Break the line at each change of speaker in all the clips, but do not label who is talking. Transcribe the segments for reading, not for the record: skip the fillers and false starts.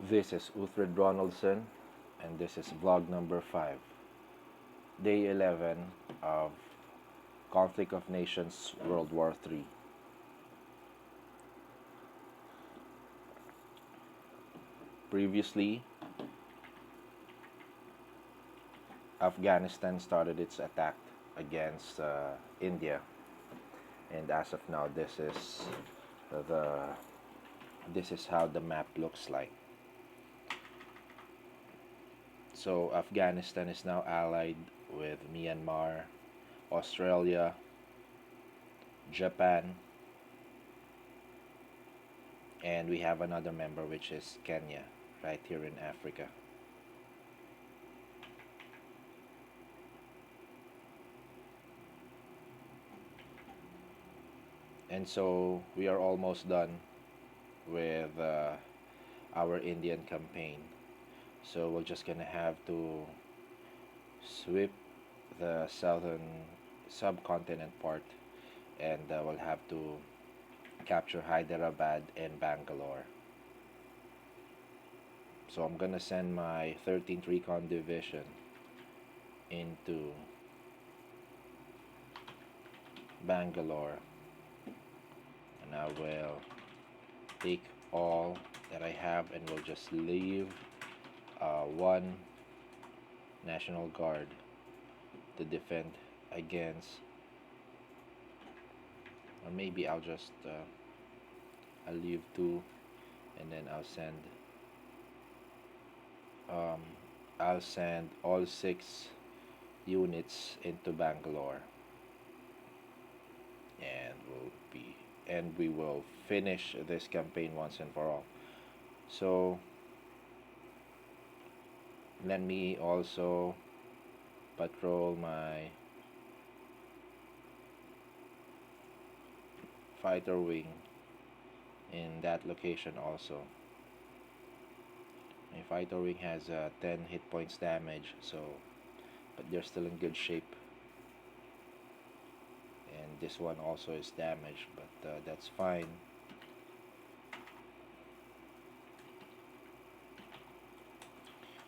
This is Uthred Ronaldson, and this is vlog number 5, day 11 of Conflict of Nations World War III. Previously, Afghanistan started its attack against India, and as of now, the this is how the map looks like. So Afghanistan is now allied with Myanmar, Australia, Japan, and we have another member, which is Kenya, right here in Africa. And so we are almost done with our Indian campaign. So we're just gonna have to sweep the southern subcontinent part, and we'll have to capture Hyderabad and Bangalore. So I'm gonna send my 13th Recon Division into Bangalore, and I will take all that I have, and we'll just leave one National Guard to defend against, or maybe I'll leave two, and then um, I'll send all 6 units into Bangalore, and we will finish this campaign once and for all. So let me also patrol my fighter wing in that location also. My fighter wing has 10 hit points damage, so but they're still in good shape. And this one also is damaged, but that's fine.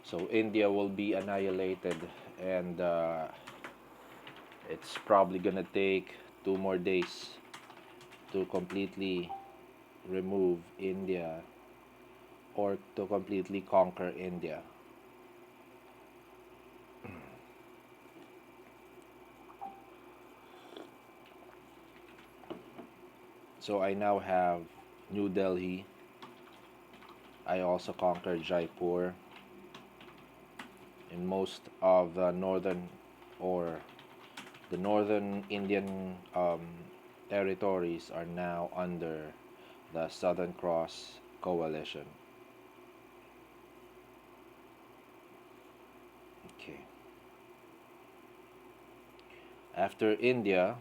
So India will be annihilated, and it's probably gonna take 2 more days to completely remove India, or to completely conquer India. So I now have New Delhi. I also conquered Jaipur, and most of the northern Indian territories are now under the Southern Cross coalition. Okay. After India,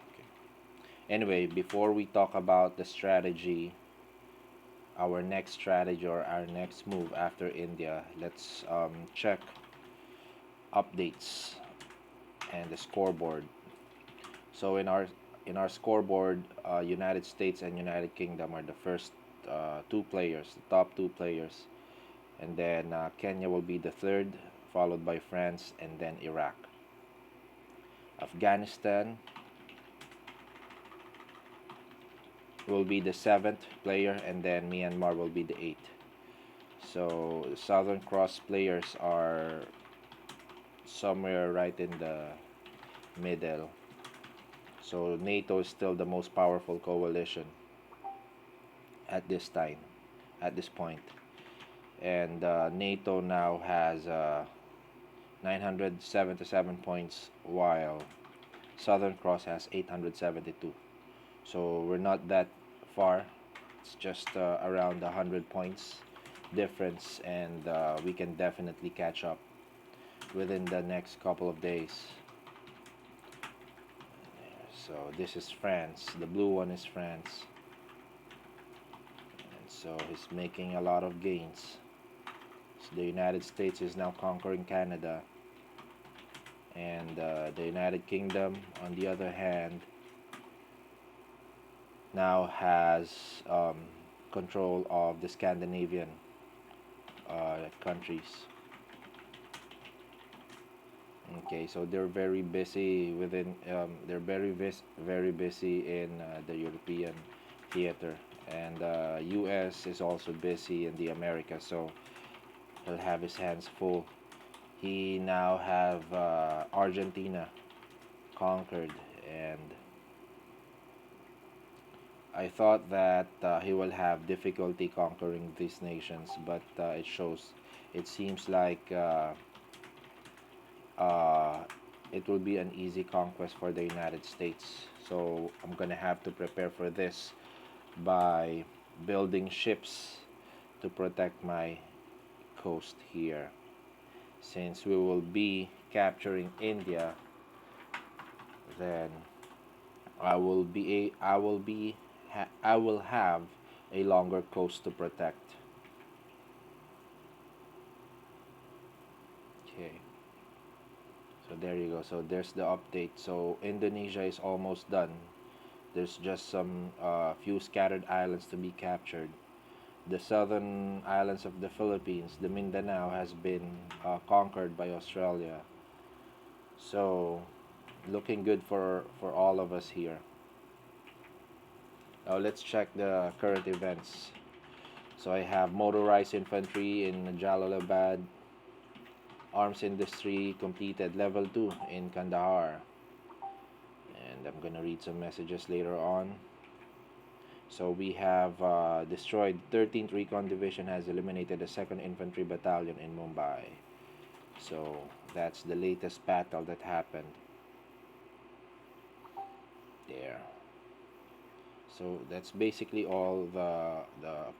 okay. Anyway, before we talk about the strategy, our next strategy or our next move after India, let's check updates and the scoreboard. So in our scoreboard, United States and United Kingdom are the first 2 players, the top 2 players, and then Kenya will be the third, followed by France, and then Iraq. Afghanistan will be the 7th player, and then Myanmar will be the 8th. So Southern Cross players are somewhere right in the middle. So NATO is still the most powerful coalition at this time, at this point. And NATO now has 977 points, while Southern Cross has 872. So we're not that far. It's just around 100 points difference, and we can definitely catch up within the next couple of days. So this is France. The blue one is France. And so he's making a lot of gains. So the United States is now conquering Canada. And the United Kingdom, on the other hand, now has control of the Scandinavian countries. Okay, so they're very busy within. Very busy in the European theater, and U.S. is also busy in the Americas. So he'll have his hands full. He now have Argentina conquered, and I thought that he will have difficulty conquering these nations, but it seems like uh, it will be an easy conquest for the United States. So I'm gonna have to prepare for this by building ships to protect my coast here. Since we will be capturing India, then I will have a longer coast to protect. Okay. So there you go. So there's the update. So Indonesia is almost done. There's just some few scattered islands to be captured. The southern islands of the Philippines, the Mindanao, has been conquered by Australia. So looking good for all of us here. Now let's check the current events. So I have motorized infantry in Jalalabad, arms industry completed level 2 in Kandahar. And I'm gonna read some messages later on. So we have destroyed 13th Recon Division has eliminated the 2nd Infantry Battalion in Mumbai. So that's the latest battle that happened there. So that's basically all the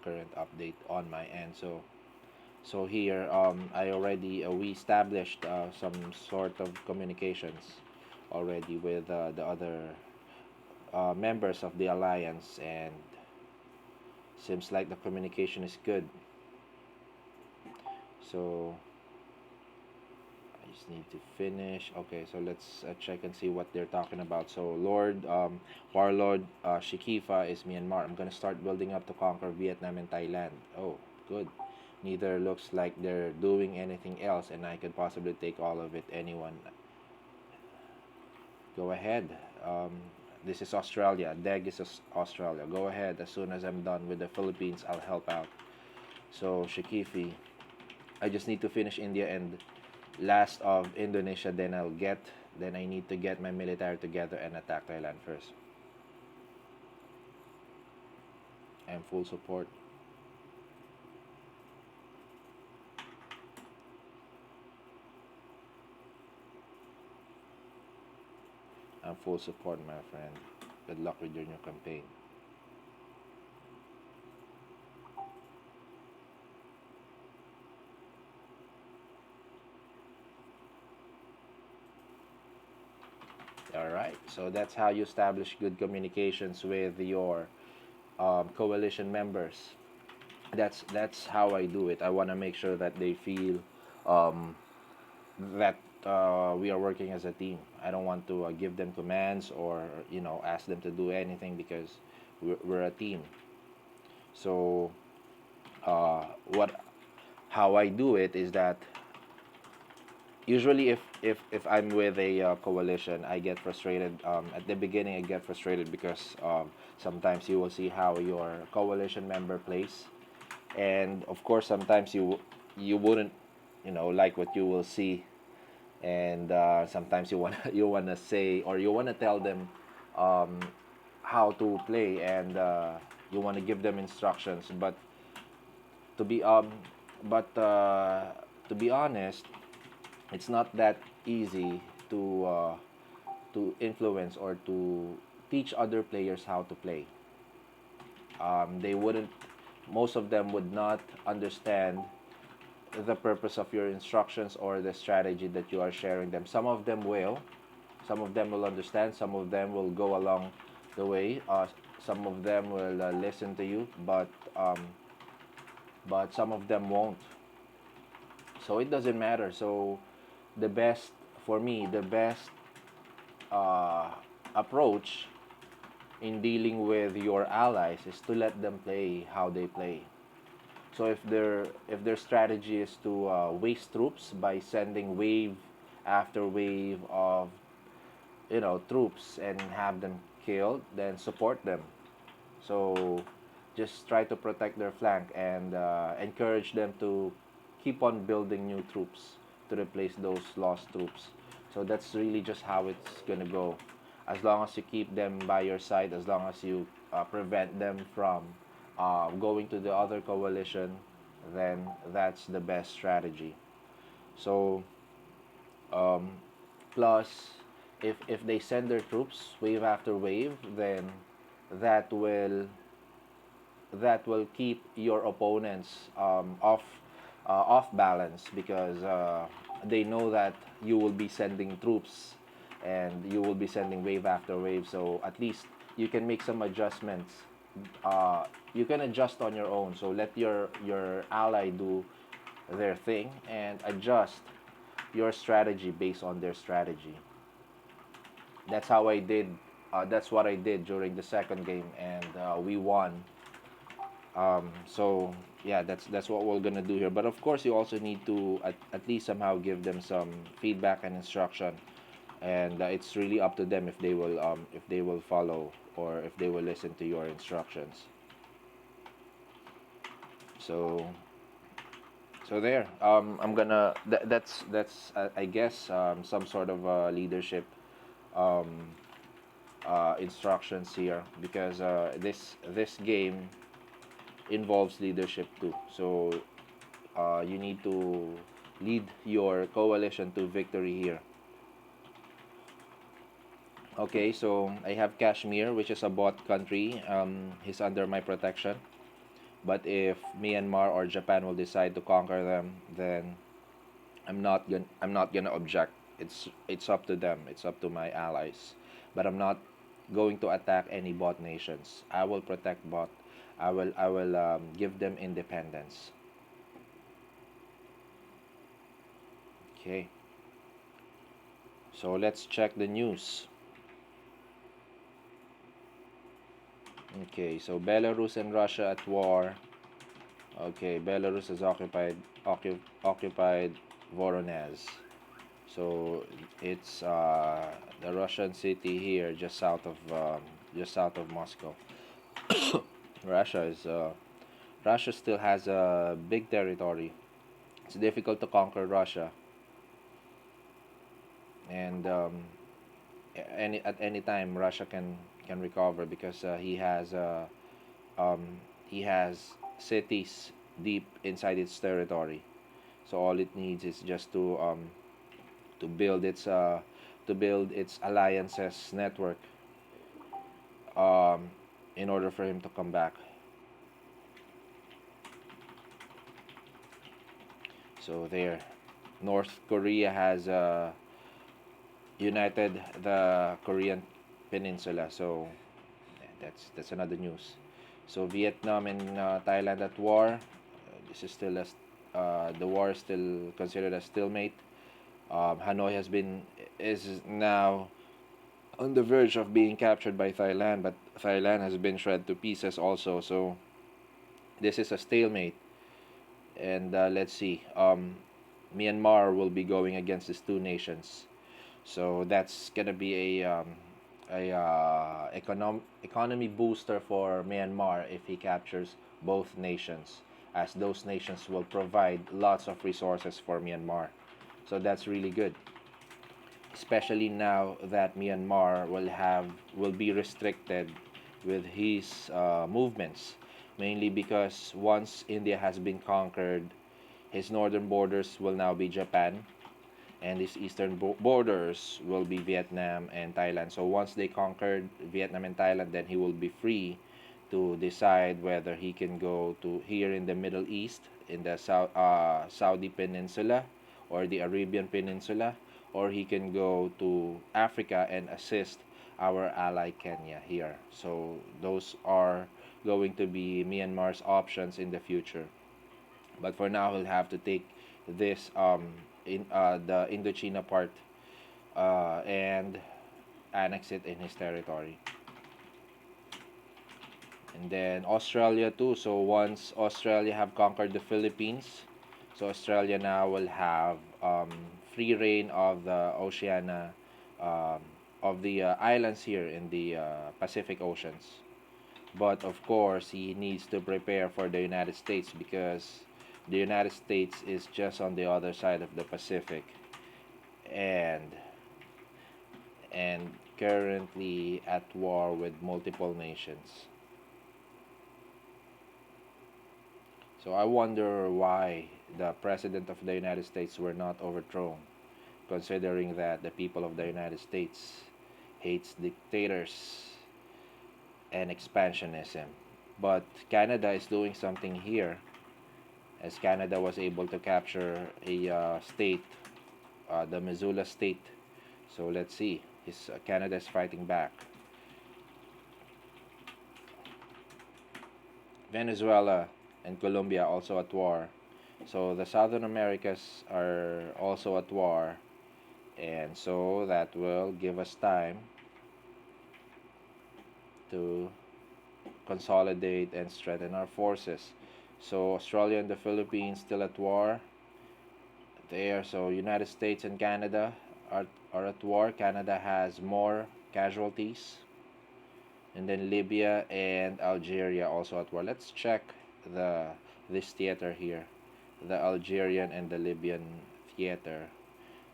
current update on my end. So here I already we established some sort of communications already with the other members of the alliance, and seems like the communication is good. So I just need to finish. Okay, so let's check and see what they're talking about. So Warlord Shikifa is Myanmar. I'm gonna start building up to conquer Vietnam and Thailand. Oh, good. Neither looks like they're doing anything else, and I could possibly take all of it. Anyone, go ahead. Um, this is Australia. DEG is Australia. Go ahead. As soon as I'm done with the Philippines, I'll help out. So Shikifi, I just need to finish India and last of Indonesia. Then I need to get my military together and attack Thailand first. I'm full support. I'm full support, my friend. Good luck with your new campaign. All right. So that's how you establish good communications with your coalition members. That's how I do it. I want to make sure that they feel um, that we are working as a team. I don't want to give them commands or ask them to do anything because we're a team. So what how I do it is that usually if I'm with a coalition, I get frustrated. At the beginning, I get frustrated because sometimes you will see how your coalition member plays, and of course sometimes you wouldn't like what you will see, and sometimes you want you want to say or you want to tell them um, how to play, and you want to give them instructions, to be um but to be honest, it's not that easy to influence or to teach other players how to play. They wouldn't Most of them would not understand the purpose of your instructions or the strategy that you are sharing them. Some of them will understand, some of them will go along the way, some of them will listen to you, but some of them won't. So it doesn't matter. So the best for me, the best uh, approach in dealing with your allies is to let them play how they play. So if their strategy is to waste troops by sending wave after wave of troops and have them killed, then support them. So just try to protect their flank and encourage them to keep on building new troops to replace those lost troops. So that's really just how it's gonna go. As long as you keep them by your side, as long as you prevent them from going to the other coalition, then that's the best strategy. So um, plus, if they send their troops wave after wave, then that will that will keep your opponents off balance because they know that you will be sending troops and you will be sending wave after wave. So at least you can make some adjustments. You can adjust on your own. So let your ally do their thing and adjust your strategy based on their strategy. That's how I did. That's what I did during the second game, and we won. So yeah, that's what we're gonna do here. But of course, you also need to at least somehow give them some feedback and instruction, and it's really up to them if they will follow or if they will listen to your instructions. So there, I'm gonna that's I guess some sort of leadership um, instructions here because this game involves leadership too. So you need to lead your coalition to victory here. Okay, so I have Kashmir, which is a bot country. He's under my protection. But if Myanmar or Japan will decide to conquer them, then I'm not gonna object. It's up to them. It's up to my allies. But I'm not going to attack any bot nations. I will protect bot. I will give them independence. Okay. So let's check the news. Okay, so Belarus and Russia at war. Okay, Belarus has occupied Voronezh. So it's the Russian city here, just south of Moscow. Russia is Russia still has a big territory. It's difficult to conquer Russia, and at any time Russia can recover because um, he has cities deep inside its territory. So all it needs is just to build its alliances network um, in order for him to come back. So there, North Korea has united the Korean peninsula. So that's another news. So Vietnam and Thailand at war. This is still the war is still considered a stalemate. Hanoi is now on the verge of being captured by Thailand, but Thailand has been shred to pieces also. So this is a stalemate, and let's see. Myanmar will be going against these two nations, so that's gonna be a economy booster for Myanmar if he captures both nations, as those nations will provide lots of resources for Myanmar. So that's really good, especially now that Myanmar will be restricted with his movements, mainly because once India has been conquered, his northern borders will now be Japan, and his eastern borders will be Vietnam and Thailand. So once they conquered Vietnam and Thailand, then he will be free to decide whether he can go to here in the Middle East, in the Saudi Peninsula or the Arabian Peninsula, or he can go to Africa and assist our ally Kenya here. So those are going to be Myanmar's options in the future. But for now, he'll have to take this in the Indochina part and annex it in his territory. And then Australia too. So once Australia have conquered the Philippines, so Australia now will have free reign of the Oceania, um, of the islands here in the Pacific Oceans. But of course, he needs to prepare for the United States because the United States is just on the other side of the Pacific, and and currently at war with multiple nations. So I wonder why the President of the United States were not overthrown, considering that the people of the United States hates dictators and expansionism. But Canada is doing something here, as Canada was able to capture a state, the Missoula state. So let's see. Canada is fighting back. Venezuela and Colombia also at war. So the Southern Americas are also at war, and so that will give us time to consolidate and strengthen our forces. So Australia and the Philippines still at war there. So United States and Canada are at war. Canada has more casualties, and then Libya and Algeria also at war. Let's check the this theater here, the Algerian and the Libyan theater.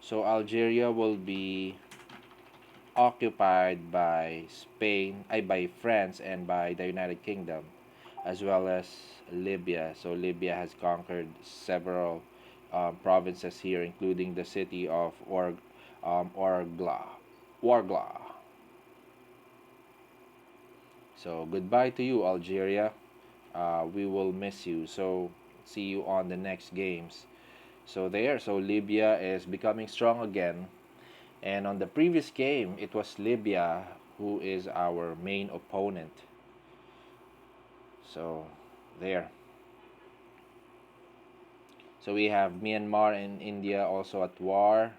So Algeria will be occupied by by France and by the United Kingdom, as well as Libya. So Libya has conquered several provinces here, including the city of Orgla. Wargla. So goodbye to you, Algeria. We will miss you. So see you on the next games. So Libya is becoming strong again. And on the previous game, it was Libya who is our main opponent. So there. So we have Myanmar and India also at war,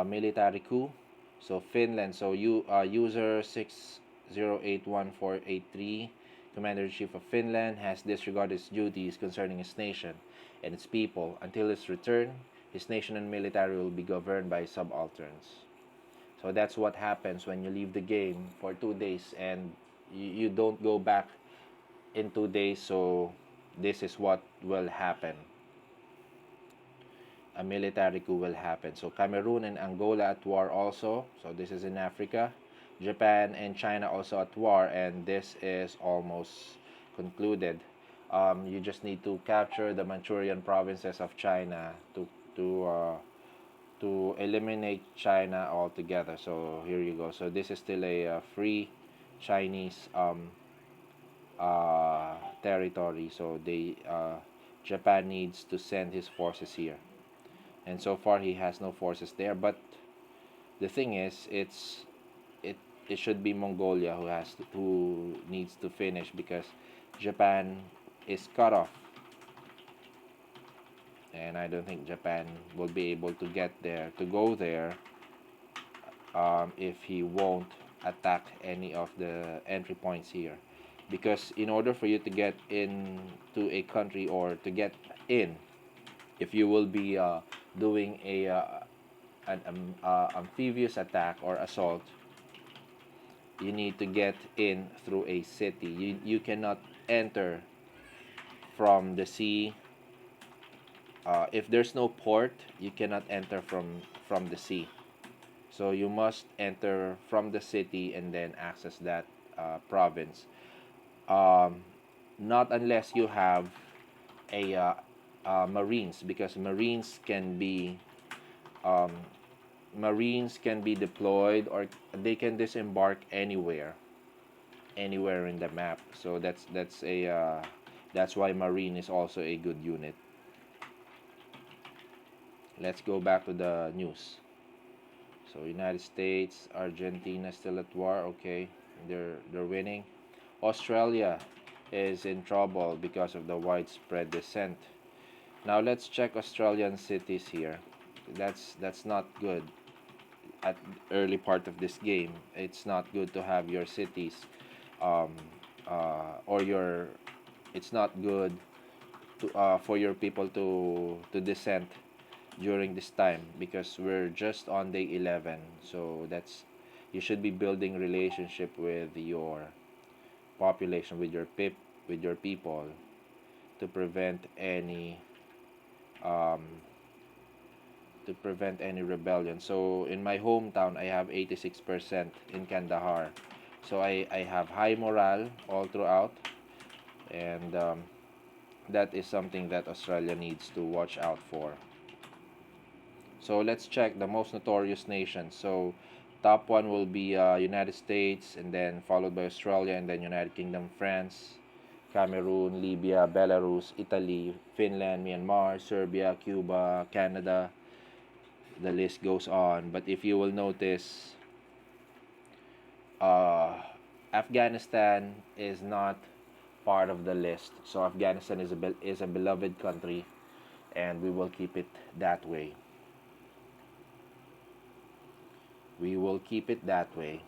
military coup. So Finland. So user 60814883, Commander-in-Chief of Finland, has disregarded his duties concerning his nation and its people. Until his return, his nation and military will be governed by subalterns. So that's what happens when you leave the game for 2 days and you don't go back in 2 days. So this is what will happen. A military coup will happen. So Cameroon and Angola at war also. So this is in Africa. Japan and China also at war, and this is almost concluded. You just need to capture the Manchurian provinces of China to uh, to eliminate China altogether. So here you go. So this is still a free Chinese territory. So Japan needs to send his forces here, and so far he has no forces there. But the thing is, it it should be Mongolia who needs to finish because Japan is cut off, and I don't think Japan will be able to get there to go there if he won't attack any of the entry points here. Because in order for you to get into a country or to get in, if you will be doing an amphibious attack or assault, you need to get in through a city. You cannot enter from the sea. If there's no port, you cannot enter from the sea. So you must enter from the city and then access that province. Um, Not unless you have a marines, because um, marines can be deployed or they can disembark anywhere in the map. So that's why marine is also a good unit. Let's go back to the news. So United States, Argentina still at war. Okay, they're winning. Australia is in trouble because of the widespread descent. Now let's check Australian cities here. That's not good at early part of this game. It's not good to have your cities um, or your it's not good for your people to dissent during this time, because we're just on day 11. So that's, you should be building relationship with your population, with your people, to prevent any um, rebellion. So in my hometown, I have 86% in Kandahar. So I have high morale all throughout, and that is something that Australia needs to watch out for. So let's check the most notorious nations. So top one will be United States, and then followed by Australia, and then United Kingdom, France, Cameroon, Libya, Belarus, Italy, Finland, Myanmar, Serbia, Cuba, Canada. The list goes on. But if you will notice, uh, Afghanistan is not part of the list. So Afghanistan is a beloved country, and we will keep it that way. We will keep it that way.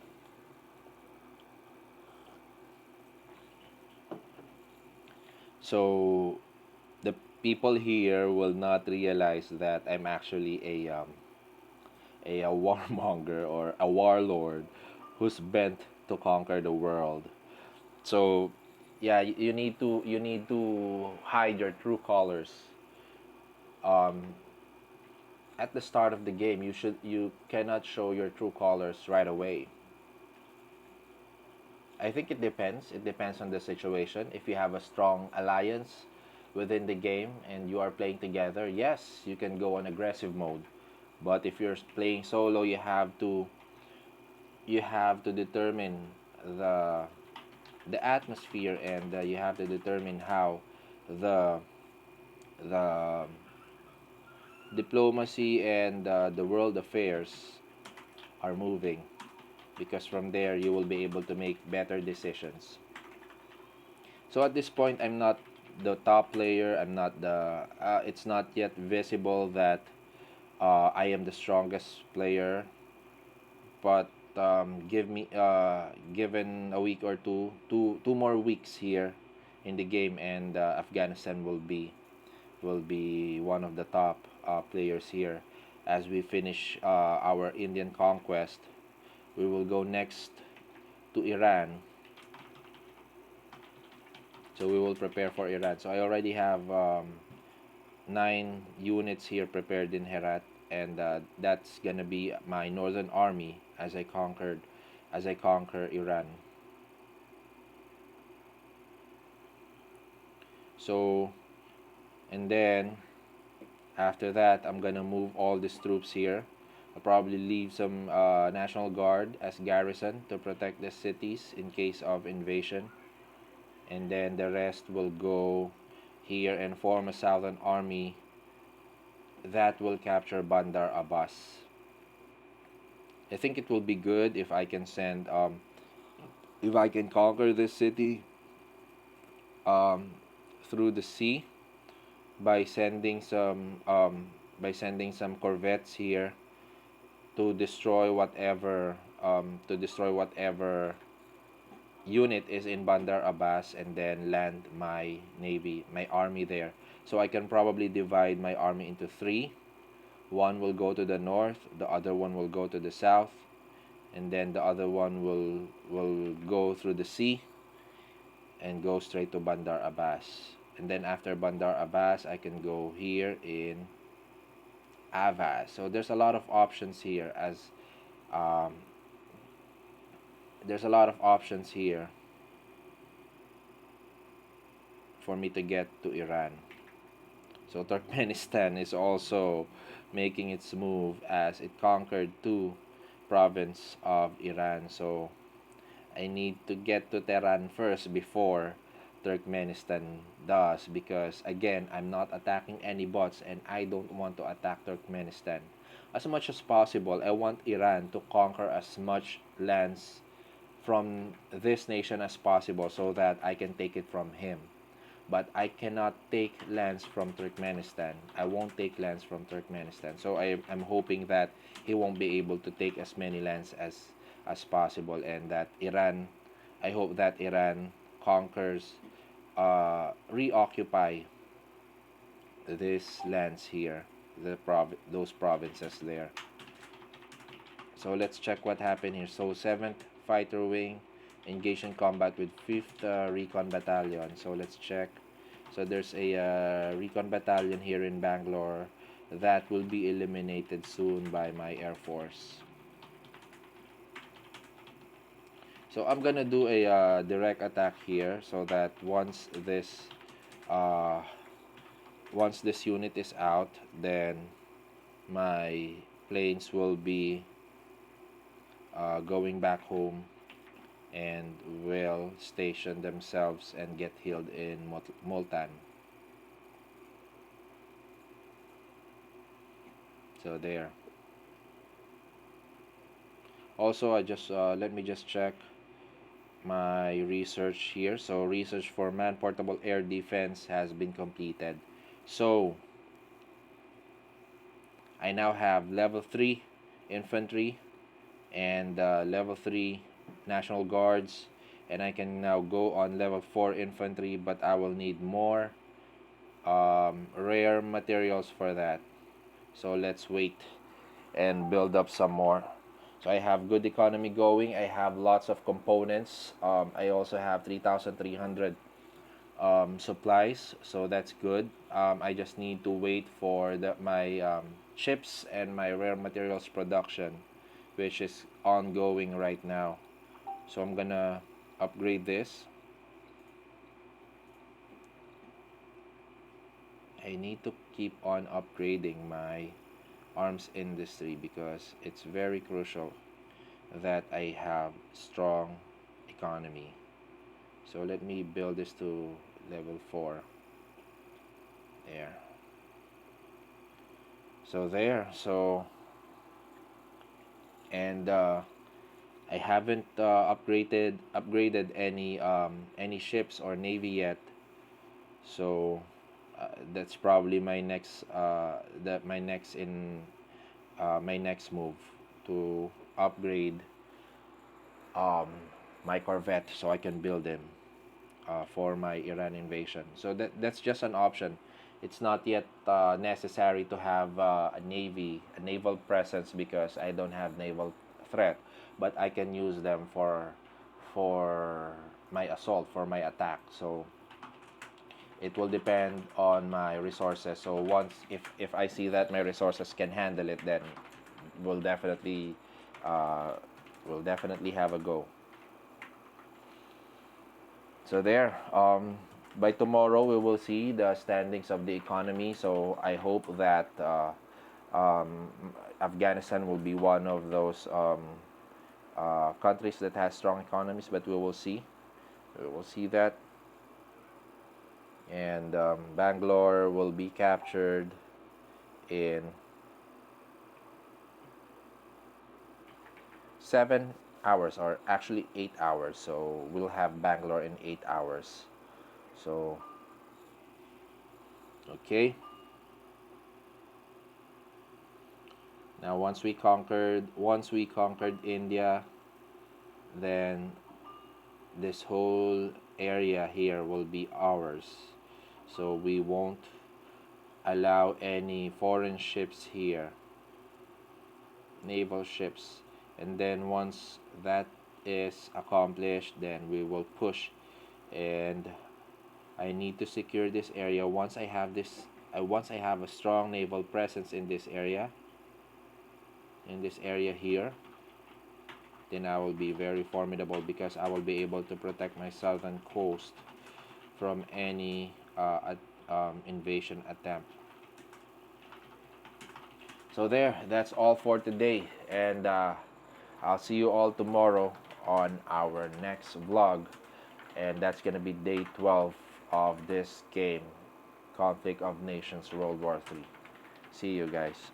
So the people here will not realize that I'm actually a warmonger or a warlord who's bent to conquer the world. So yeah, you need to hide your true colors. Um, at the start of the game, you cannot show your true colors right away. I think it depends. It depends on the situation. If you have a strong alliance within the game and you are playing together, yes, you can go on aggressive mode. But if you're playing solo, you have to determine the the atmosphere, and you have to determine how the the diplomacy and the world affairs are moving, because from there you will be able to make better decisions. So at this point, I'm not the top player. I'm not the. It's not yet visible that I am the strongest player. But given a week or two more weeks here in the game, and Afghanistan will be one of the top players here. As we finish our Indian conquest, we will go next to Iran. So we will prepare for Iran. So I already have 9 units here prepared in Herat, and that's gonna be my northern army as I conquer Iran. So, and then after that, I'm gonna move all these troops here. I'll probably leave some National Guard as garrison to protect the cities in case of invasion, and then the rest will go here and form a southern army that will capture Bandar Abbas. I think it will be good if I can if I can conquer this city um, through the sea by sending some corvettes here to destroy whatever unit is in Bandar Abbas, and then land my army there. So I can probably divide my army into three. One will go to the north, the other one will go to the south, and then the other one will go through the sea and go straight to Bandar Abbas. And then after Bandar Abbas, I can go here in Avaz. So there's a lot of options here, um, there's a lot of options here for me to get to Iran. So Turkmenistan is also making its move as it conquered two province of Iran. So I need to get to Tehran first before Turkmenistan does, because again, I'm not attacking any bots, and I don't want to attack Turkmenistan. As much as possible, I want Iran to conquer as much lands from this nation as possible so that I can take it from him. But I cannot take lands from Turkmenistan. I won't take lands from Turkmenistan. So I'm hoping that he won't be able to take as many lands as possible, and that Iran, I hope that Iran conquers, reoccupy these lands here, those provinces there. So let's check what happened here. So 7th Fighter Wing engaged in combat with 5th Recon Battalion. So let's check. So there's a Recon Battalion here in Bangalore that will be eliminated soon by my Air Force. So I'm gonna do a direct attack here, so that uh, once this unit is out, then my planes will be going back home and will station themselves and get healed in Multan. So there. Also, I just let me just check my research here. So research for man-portable air defense has been completed. So I now have level 3 infantry and level 3 National Guards, and I can now go on level 4 infantry, but I will need more rare materials for that. So let's wait and build up some more. So I have good economy going. I have lots of components. I also have 3,300 supplies, so that's good. I just need to wait for my chips and my rare materials production, which is ongoing right now. So I'm gonna upgrade this. I need to keep on upgrading my arms industry because it's very crucial that I have strong economy. So let me build this to level 4. There. So there. So and I haven't upgraded any ships or navy yet. So that's probably my next my next move, to upgrade um, my corvette so I can build them for my Iran invasion. So that's just an option. It's not yet necessary to have a naval presence, because I don't have naval threat, but I can use them for my assault, for my attack. So it will depend on my resources. So once, if I see that my resources can handle it, then we'll definitely uh, we'll definitely have a go. So there, by tomorrow we will see the standings of the economy. So I hope that um, Afghanistan will be one of those countries that has strong economies, but we will see. We will see that. And Bangalore will be captured in 7 hours, or actually 8 hours. So we'll have Bangalore in 8 hours. So okay. Now once we conquered India, then this whole area here will be ours. So we won't allow any foreign ships here, naval ships. And then once that is accomplished, then we will push. And I need to secure this area. Once I have a strong naval presence in this area, here, then I will be very formidable, because I will be able to protect my southern coast from any invasion attempt. So there, that's all for today, and I'll see you all tomorrow on our next vlog, and that's gonna be day 12 of this game, Conflict of Nations World War 3. See you guys.